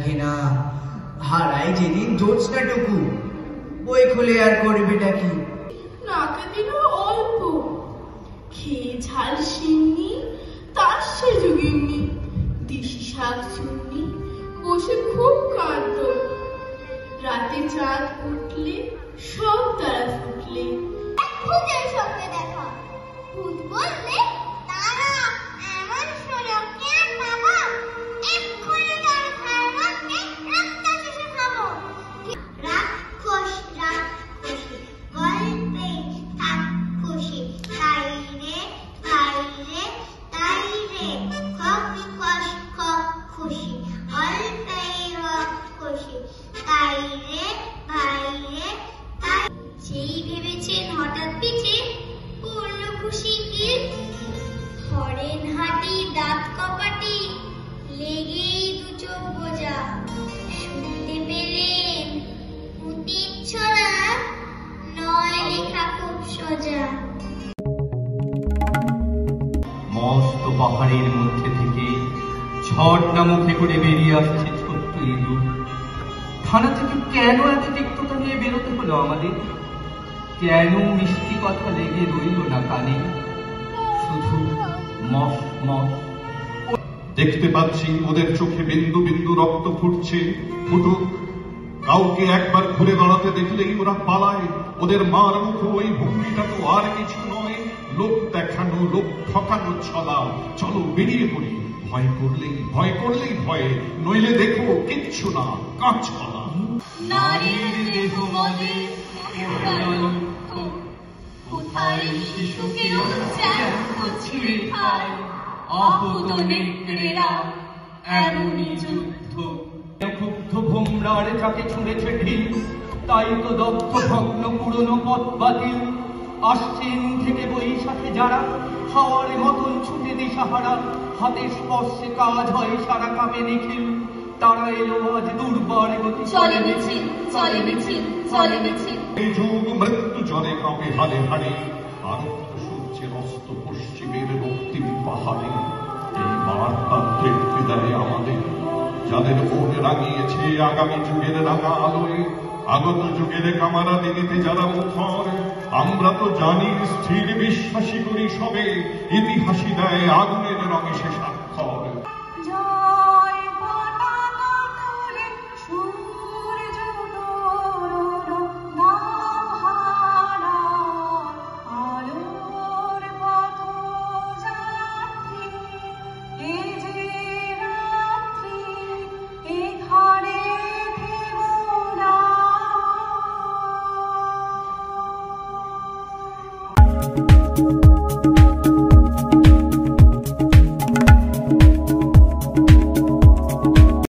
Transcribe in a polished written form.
থাকে না, হারায় যেদিন জ্যোৎস্নাটুকু, বই খুলে আর করবেটা কি? নাকে দিল অল্প, খেয়ে ঝাল সিন্নি, তার সে যুগিন্নি, দিশি শাক চুন্নি, বসে খুব কাঁদত। রাতে চাঁদ উঠলে সব তারা ফুটলে, ভূতের স্বপ্নে দেখা, ভূত বললে তারা এমন শোনো কেন বাবা, এক্ষুনি তার খাওয়ার মধ্যে রক্ত চুষে খাবো। রাক্ষস রাক্ষসী গল্পে থাক খুশি, তাই রে তাই রে তাই রে, খস খস খস খুশি, গল্পে খুশি, তাই রে ভাই রে তাই। সেই ভেবেছেন হঠাৎ পিঠে পড়ল খুশি গিল, হরেন হাঁটি দাঁত কপাটি, লেগেই দু চোখ বোঝা, শুনতে পেলেন পুতির ছোড়া, নয় লেখা খুব সোজা। মস্ত পাহাড়ের মধ্যে থেকে ঝর্ণা মুখে করে বেরিয়ে আসছে ছোট্ট ইঁদুর। থানা থেকে কেন এত তিক্ততা নিয়ে বেরোতে হলো আমাদের? কেন মিষ্টি কথা লেগে রইল না কানে? শুধু মস মস। দেখতে পাচ্ছি ওদের চোখে বিন্দু বিন্দু রক্ত ফুটছে, ফুটুক। কাউকে একবার ঘুরে দাঁড়াতে দেখলেই ওরা পালায়। ওদের মার মুখ ওই ভঙ্গিটা তো আর কিছু নয়, লোক দেখানো, লোক ঠকানো ছলা। চলো বেরিয়ে পড়ি, ভয় করলেই ভয়ে, নইলে দেখো কিচ্ছু না, কাঁচকলা। নারীর দেহ মনে কোথায় শিশুকেও জ্যান্ত ছিঁড়ে খায়, আহত নেকড়েরা এমনই যুদ্ধ। ক্ষুব্ধ ভোমরার যাকে ছুঁড়েছে ঢিল, তাই তো দগ্ধ ভগ্ন পুরনো পথ বাতিল। আশ্বিন থেকে বৈশাখে যারা হাওয়ার মতন ছুটে দিশাহারা, হাতে স্পর্শে কাজ হয় সারা কামে নিখিল। তারা এলো আজ দুর্বার গতি, চলে মিছিল, চলে মিছিল, চলে মিছিল। এই যুগ মৃত্যু জলে কাঁপে হালে হালে, আরক্ত সূর্যের অস্ত পশ্চিমের রক্তিম পাহাড়ে। এই বার্তা দেখতে দেয় আমাদের, যাদের মন রাঙিয়েছে আগামী যুগের রাঙা আলোয়, আগত যুগের কামারা দিদিতে যারা মুখর। আমরা তো জানি, স্থির বিশ্বাসী করি সবে, ইতিহাসই দেয় আগুনের রঙে সে স্বাক্ষর। Thank you.